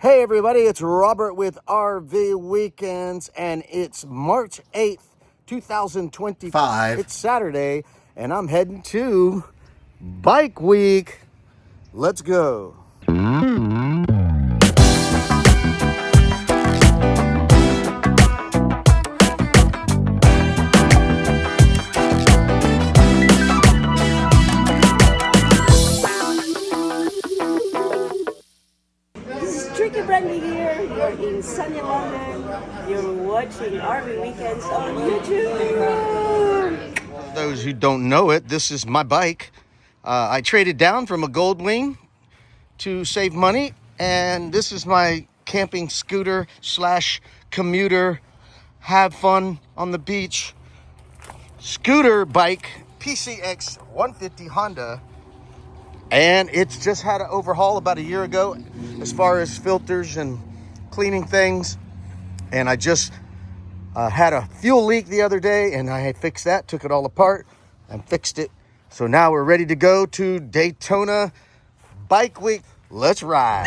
Hey everybody, it's Robert with RV Weekends, and it's March 8th, 2025. It's Saturday, and I'm heading to Bike Week. Let's go. Tricky Brandy here. You're in sunny London. You're watching RV Weekends on YouTube. Those who don't know it, this is my bike. I traded down from a Goldwing to save money, and this is my camping scooter slash commuter, have fun on the beach scooter bike, PCX 150 Honda. And it's just had an overhaul about a year ago as far as filters and cleaning things. And I just had a fuel leak the other day, and I had fixed that, took it all apart and fixed it. So now we're ready to go to Daytona Bike Week. Let's ride.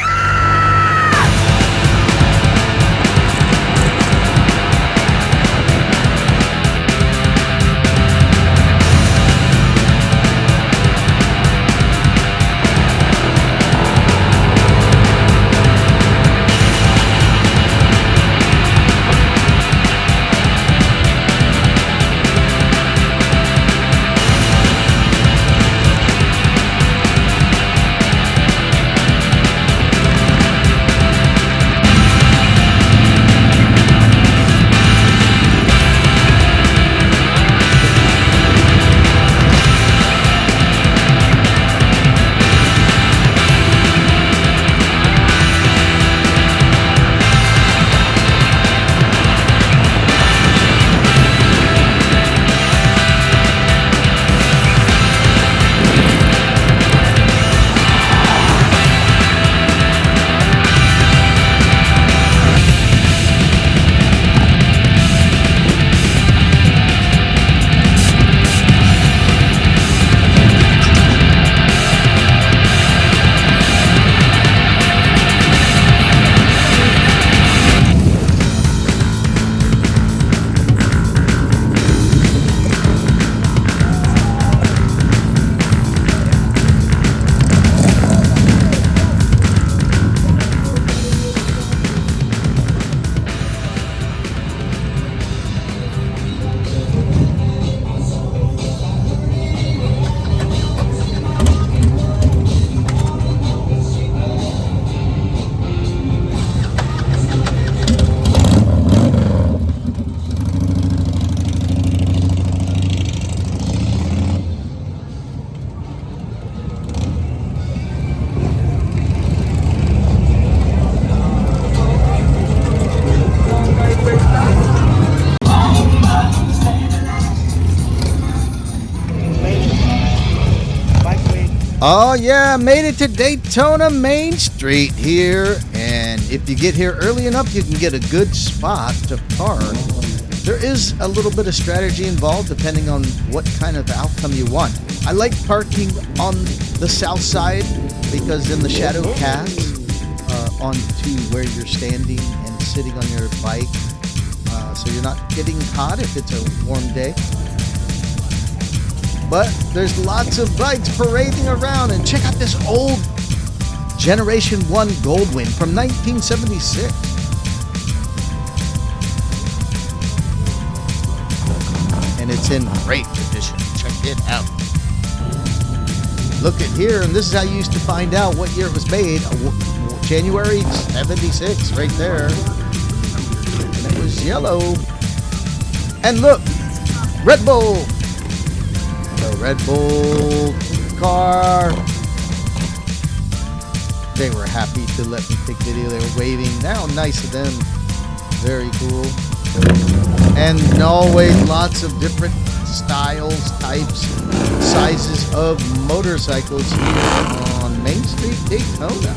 Oh yeah, made it to Daytona Main Street here, and if you get here early enough, you can get a good spot to park. There is a little bit of strategy involved depending on what kind of outcome you want. I like parking on the south side because then the shadow casts onto where you're standing and sitting on your bike, so you're not getting hot if it's a warm day. But there's lots of bikes parading around, and check out this old Generation 1 Goldwing from 1976. And it's in great condition. Check it out. Look at here, and this is how you used to find out what year it was made. January 76, right there. And it was yellow. And look, Red Bull. The Red Bull car. They were happy to let me take video. They were waving. How nice of them. Very cool. And always lots of different styles, types, sizes of motorcycles here on Main Street, Daytona.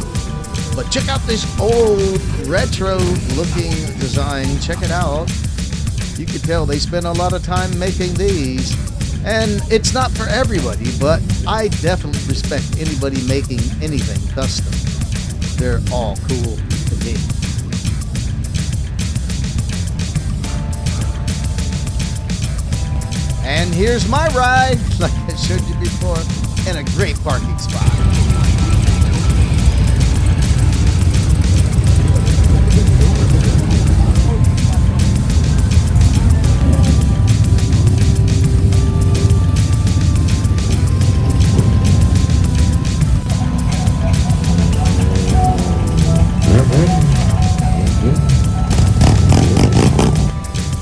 But check out this old retro looking design. Check it out. You can tell they spent a lot of time making these. And it's not for everybody, but I definitely respect anybody making anything custom. They're all cool to me. here's my ride, like I showed you before, in a great parking spot.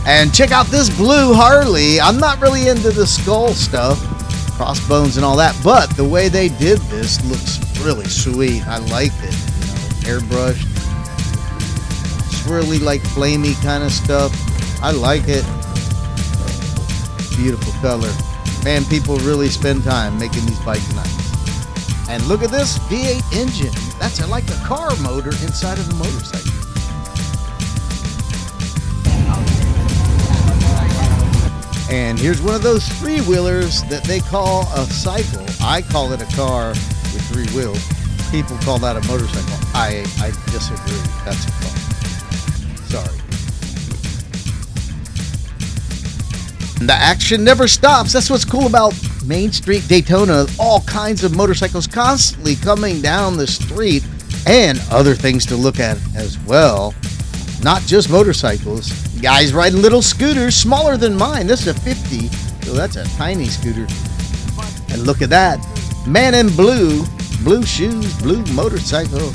And check out this blue Harley. I'm not really into the skull stuff, crossbones and all that, but the way they did this looks really sweet. I liked it, airbrushed, swirly, like flamey kind of stuff. I like it. Beautiful color. Man, people really spend time making these bikes nice. And look at this V8 engine. That's like a car motor inside of a motorcycle. And here's one of those three-wheelers that they call a cycle. I call it a car with three wheels. People call that a motorcycle. I disagree. That's a car. Sorry. And the action never stops. That's what's cool about Main Street Daytona. All kinds of motorcycles constantly coming down the street, and other things to look at as well. Not just motorcycles. Guys riding little scooters smaller than mine. This is a 50, so that's a tiny scooter. And look at that. Man in blue. Blue shoes, blue motorcycle.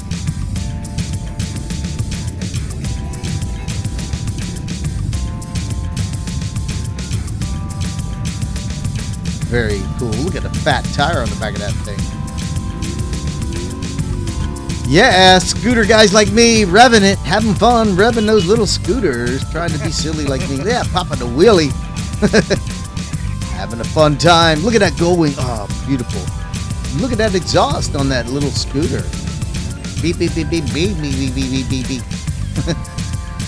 Very cool. Look at the fat tire on the back of that thing. Yeah, scooter guys like me, revving it, having fun, revving those little scooters, trying to be silly like me. Yeah, popping a wheelie. Having a fun time. Look at that gold wing. Oh, beautiful. Look at that exhaust on that little scooter. Beep, beep, beep, beep, beep, beep, beep, beep, beep, beep.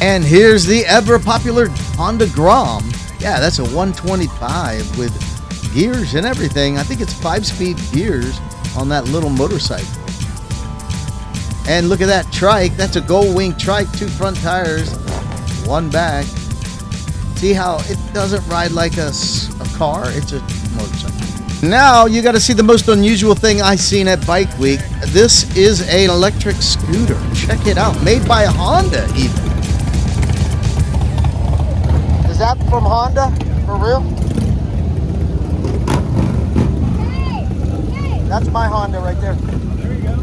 And here's the ever popular Honda Grom. Yeah, that's a 125 with gears and everything. I think it's 5-speed gears on that little motorcycle. And look at that trike. That's a gold wing trike. 2 front tires, 1 back. See how it doesn't ride like a car? It's a motorcycle. Now you got to see the most unusual thing I seen at Bike Week. This is an electric scooter. Check it out. Made by Honda even. Is that from Honda? For real? Hey. That's my Honda right there. There you go.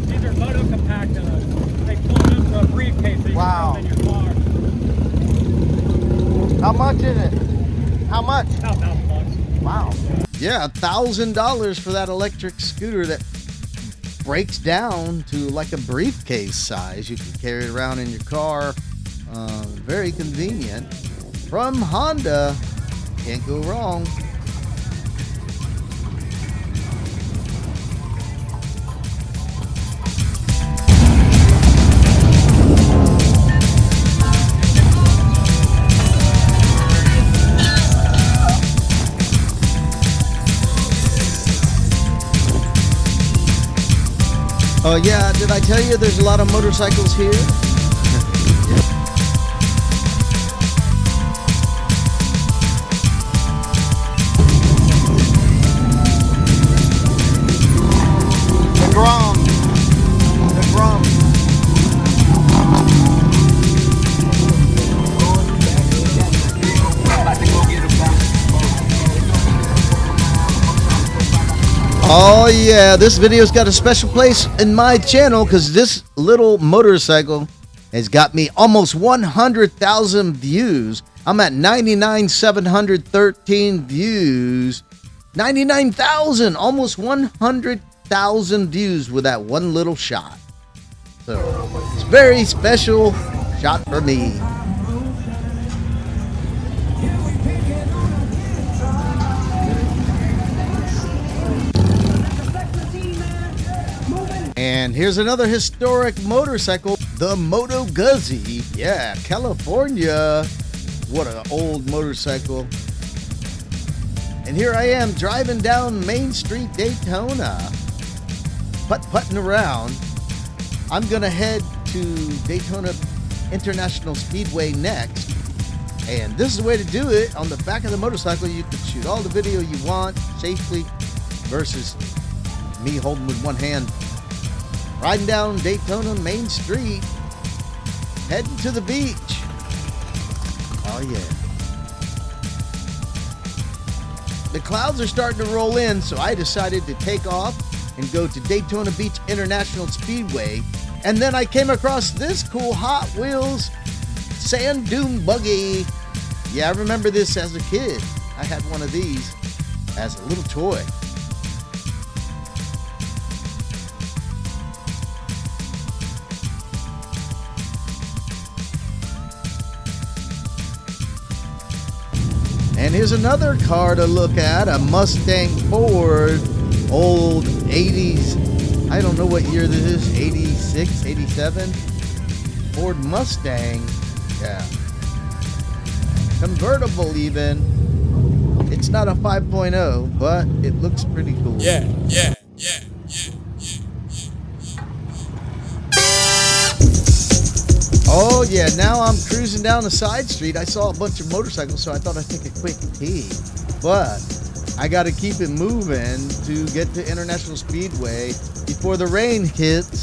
These are moto compact. They fold into a briefcase. So you Wow. can put them in your car. How much is it? How much? About $1,000. Wow. Yeah, $1,000 for that electric scooter that breaks down to like a briefcase size. You can carry it around in your car. Very convenient. From Honda. Can't go wrong. Oh yeah, did I tell you there's a lot of motorcycles here? The Grom. The Grom. Oh yeah, this video's got a special place in my channel because this little motorcycle has got me almost 100,000 views. I'm at 99,713 views. 99,000, almost 100,000 views with that one little shot. So it's a very special shot for me. And here's another historic motorcycle, the Moto Guzzi. Yeah, California. What an old motorcycle. And here I am driving down Main Street Daytona, putt-putting around. I'm gonna head to Daytona International Speedway next. And this is the way to do it. On the back of the motorcycle, you can shoot all the video you want safely versus me holding with one hand. Riding down Daytona Main Street, heading to the beach. Oh yeah. The clouds are starting to roll in, so I decided to take off and go to Daytona Beach International Speedway. And then I came across this cool Hot Wheels sand dune buggy. Yeah, I remember this as a kid. I had one of these as a little toy. And here's another car to look at, a Mustang Ford, old 80s, I don't know what year this is, 86, 87, Ford Mustang, yeah. Convertible even. It's not a 5.0, but it looks pretty cool. Yeah. Oh yeah, now I'm cruising down the side street. I saw a bunch of motorcycles, so I thought I'd take a quick pee. But I gotta keep it moving to get to International Speedway before the rain hits.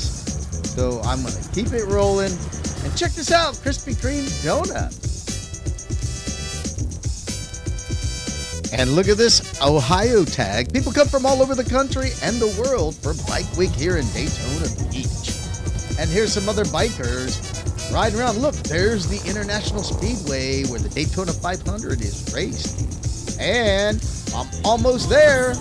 So I'm gonna keep it rolling. And check this out, Krispy Kreme donut. And look at this Ohio tag. People come from all over the country and the world for Bike Week here in Daytona Beach. And here's some other bikers riding around. Look, there's the International Speedway where the Daytona 500 is raced. And I'm almost there.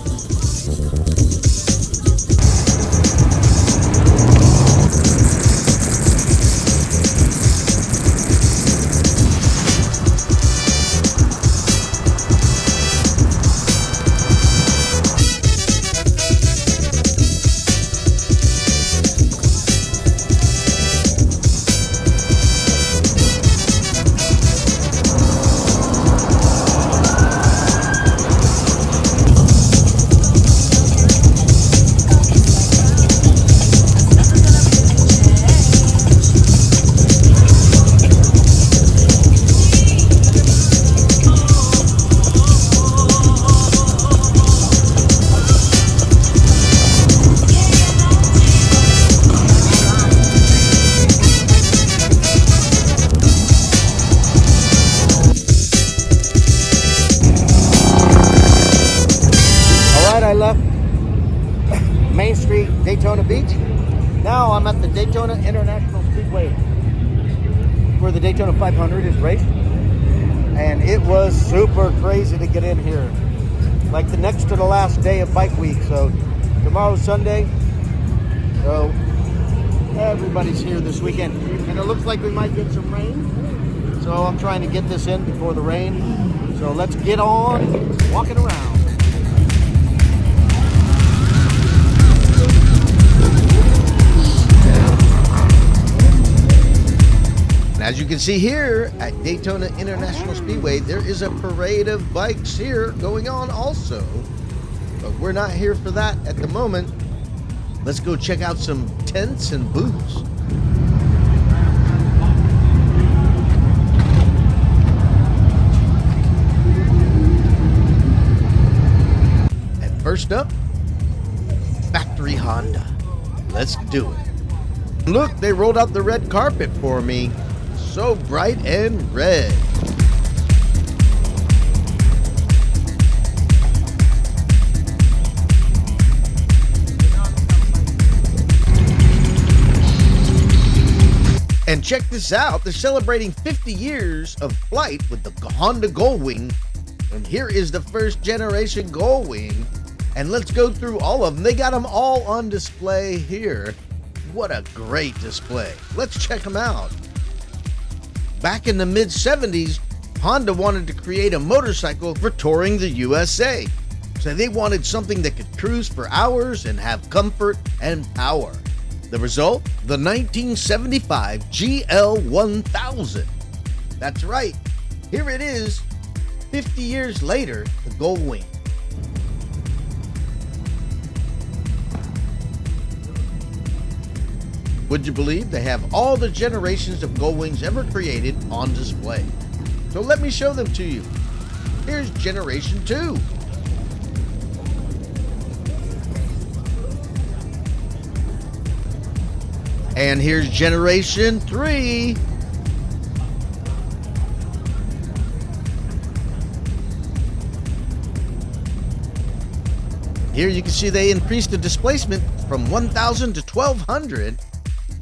I left Main Street, Daytona Beach. Now I'm at the Daytona International Speedway where the Daytona 500 is raced. And it was super crazy to get in here. Like the next to the last day of Bike Week. So tomorrow's Sunday. So everybody's here this weekend. And it looks like we might get some rain. So I'm trying to get this in before the rain. So let's get on walking around. As you can see here at Daytona International Speedway, there is a parade of bikes here going on also. But we're not here for that at the moment. Let's go check out some tents and booths. And first up, Factory Honda. Let's do it. Look, they rolled out the red carpet for me. So bright and red. And check this out, they're celebrating 50 years of flight with the Honda Gullwing. And here is the first generation Gullwing. And let's go through all of them. They got them all on display here. What a great display. Let's check them out. Back in the mid-70s, Honda wanted to create a motorcycle for touring the USA. So they wanted something that could cruise for hours and have comfort and power. The result? The 1975 GL1000. That's right. Here it is, 50 years later, the Gullwing. Would you believe they have all the generations of Gullwings ever created on display? So let me show them to you. Here's Generation 2. And here's Generation 3. Here you can see they increased the displacement from 1,000 to 1,200.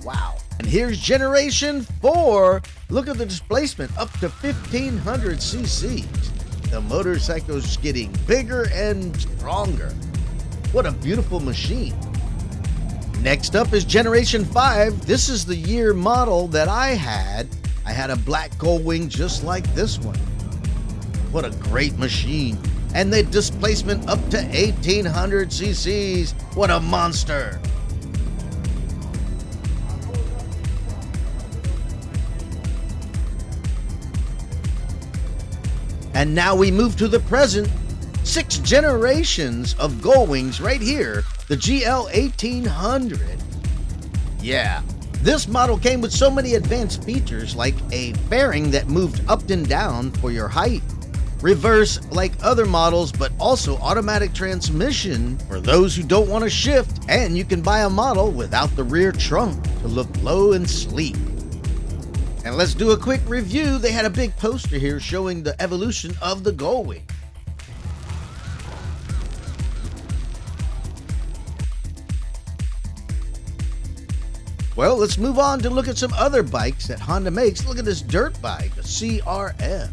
Wow. And here's Generation 4. Look at the displacement, up to 1,500 cc's. The motorcycle's getting bigger and stronger. What a beautiful machine. Next up is Generation 5. This is the year model that I had. I had a black gold wing just like this one. What a great machine. And the displacement up to 1,800 cc's. What a monster. And now we move to the present. 6 generations of Gull Wings right here. The GL 1800. Yeah, this model came with so many advanced features like a fairing that moved up and down for your height. Reverse like other models, but also automatic transmission for those who don't want to shift. And you can buy a model without the rear trunk to look low and sleek. And let's do a quick review. They had a big poster here showing the evolution of the Gull Wing. Well, let's move on to look at some other bikes that Honda makes. Look at this dirt bike, a CRF,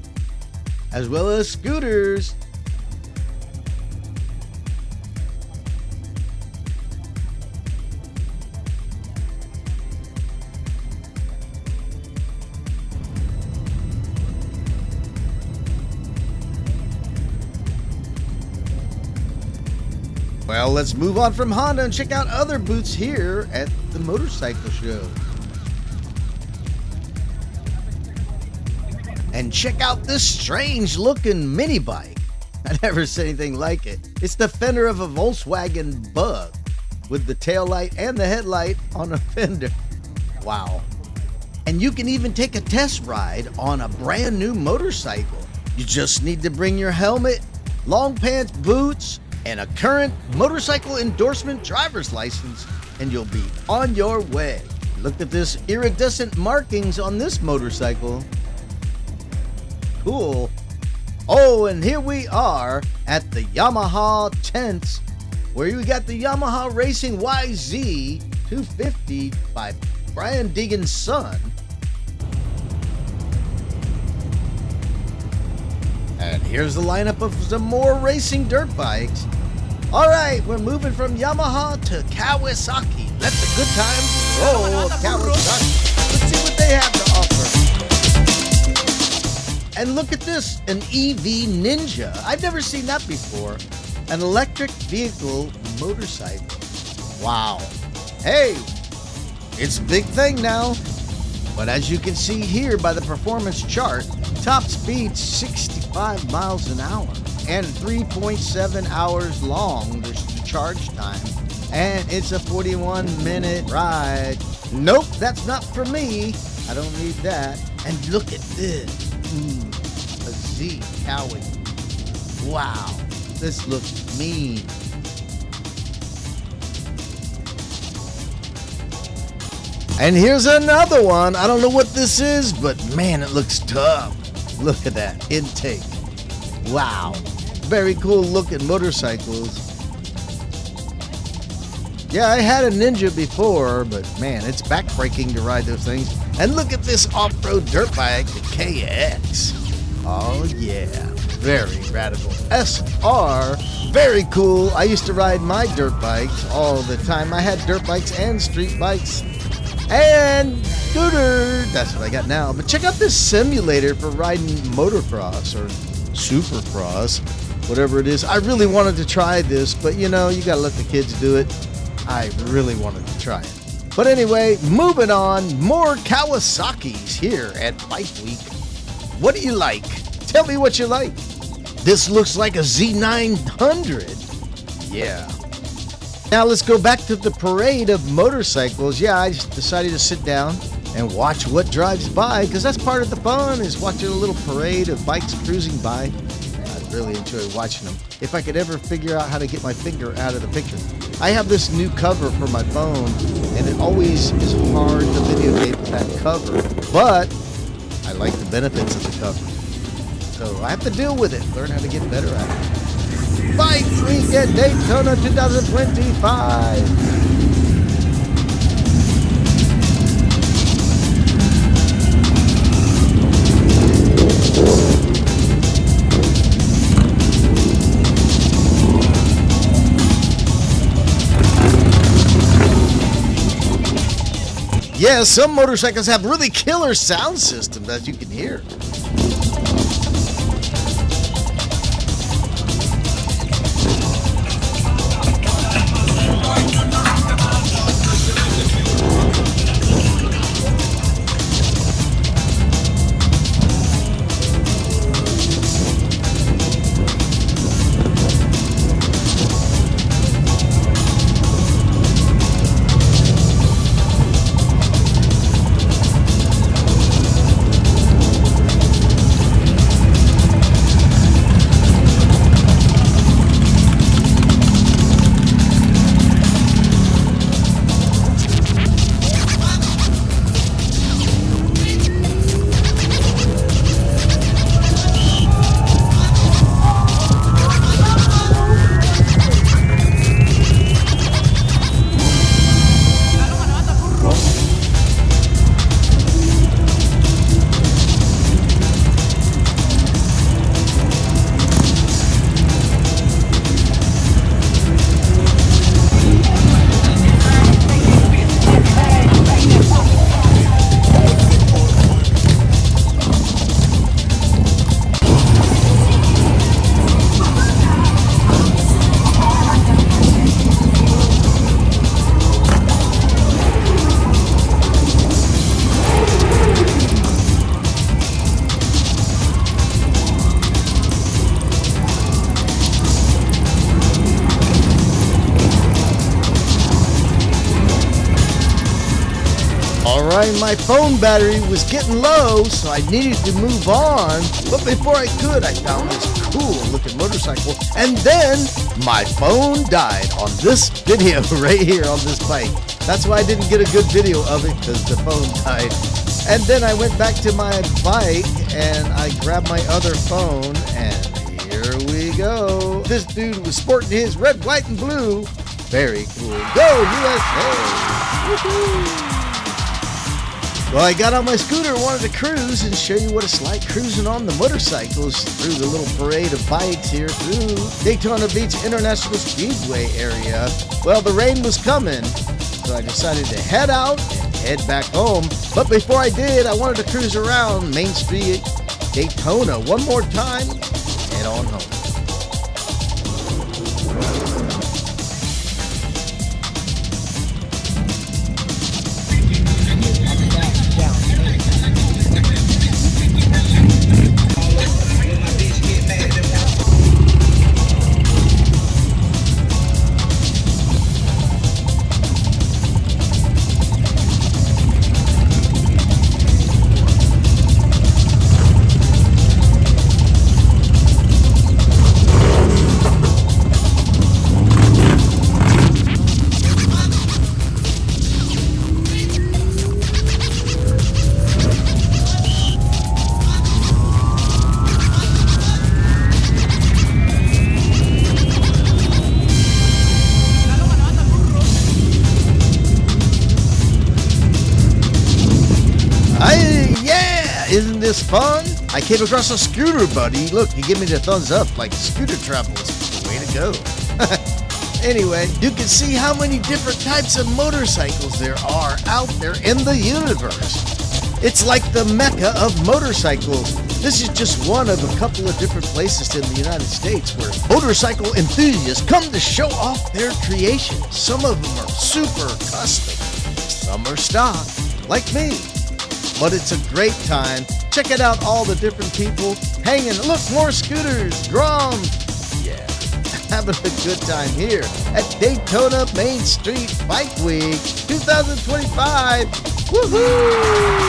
as well as scooters. Well, let's move on from Honda and check out other booths here at the motorcycle show. And check out this strange looking mini bike. I never seen anything like it. It's the fender of a Volkswagen Bug with the tail light and the headlight on a fender. Wow. And you can even take a test ride on a brand new motorcycle. You just need to bring your helmet, long pants, boots, and a current motorcycle endorsement driver's license, and you'll be on your way. Look at this iridescent markings on this motorcycle. Cool. Oh, and here we are at the Yamaha tents, where you got the Yamaha Racing YZ 250 by Brian Deegan's son. And here's the lineup of some more racing dirt bikes. All right, we're moving from Yamaha to Kawasaki. Let the good times roll, Kawasaki. Let's see what they have to offer. And look at this, an EV Ninja. I've never seen that before. An electric vehicle motorcycle. Wow. Hey, it's a big thing now. But as you can see here by the performance chart, top speed 65 miles an hour and 3.7 hours long, the charge time. And it's a 41-minute ride. Nope, that's not for me. I don't need that. And look at this. A Z Cowie. Wow, this looks mean. And here's another one. I don't know what this is, but man, it looks tough. Look at that intake. Wow. Very cool looking motorcycles. Yeah, I had a Ninja before, but man, it's backbreaking to ride those things. And look at this off-road dirt bike, the KX. Oh yeah, very radical. SR, very cool. I used to ride my dirt bikes all the time. I had dirt bikes and street bikes. And scooter, that's what I got now. But check out this simulator for riding motocross or supercross, whatever it is. I really wanted to try this, but you know, you gotta let the kids do it. I really wanted to try it. But anyway, moving on, more Kawasaki's here at Bike Week. What do you like? Tell me what you like. This looks like a Z900. Yeah. Now let's go back to the parade of motorcycles. Yeah, I just decided to sit down and watch what drives by, because that's part of the fun, is watching a little parade of bikes cruising by. I really enjoy watching them. If I could ever figure out how to get my finger out of the picture. I have this new cover for my phone, and it always is hard to videotape that cover, but I like the benefits of the cover. So I have to deal with it, learn how to get better at it. Bike Week at Daytona 2025. Yeah, some motorcycles have really killer sound systems, as you can hear. Alright, my phone battery was getting low, so I needed to move on. But before I could, I found this cool looking motorcycle, and then my phone died on this video right here on this bike. That's why I didn't get a good video of it, because the phone died. And then I went back to my bike and I grabbed my other phone, and here we go. This dude was sporting his red, white, and blue. Very cool. Go USA! Woohoo! Well, I got on my scooter, wanted to cruise and show you what it's like cruising on the motorcycles through the little parade of bikes here through Daytona Beach International Speedway area. Well, the rain was coming, so I decided to head out and head back home. But before I did, I wanted to cruise around Main Street, Daytona one more time, head on home. Isn't this fun? I came across a scooter buddy. Look, he gave me the thumbs up like scooter travel is the way to go. Anyway, you can see how many different types of motorcycles there are out there in the universe. It's like the mecca of motorcycles. This is just one of a couple of different places in the United States where motorcycle enthusiasts come to show off their creations. Some of them are super custom, some are stock, like me. But it's a great time. Check it out, all the different people hanging. Look, more scooters, drums. Yeah. having a good time here at Daytona Main Street Bike Week 2025. Woohoo!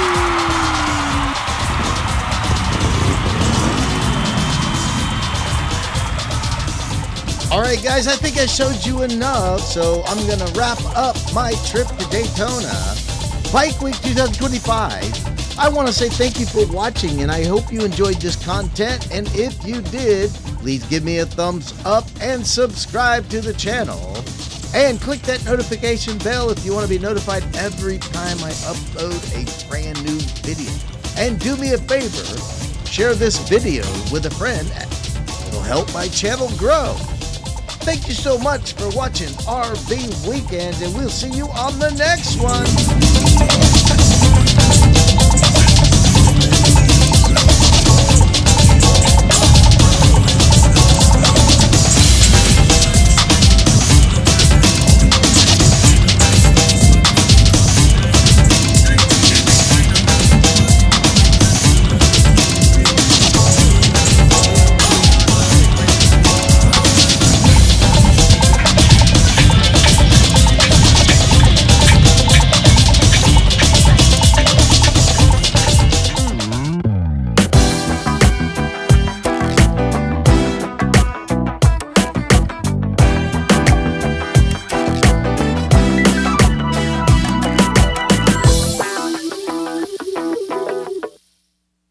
All right, guys, I think I showed you enough, so I'm going to wrap up my trip to Daytona Bike Week 2025. I want to say thank you for watching, and I hope you enjoyed this content. And if you did, please give me a thumbs up and subscribe to the channel. And click that notification bell if you want to be notified every time I upload a brand new video. And do me a favor, share this video with a friend. It'll help my channel grow. Thank you so much for watching RV Weekends, and we'll see you on the next one.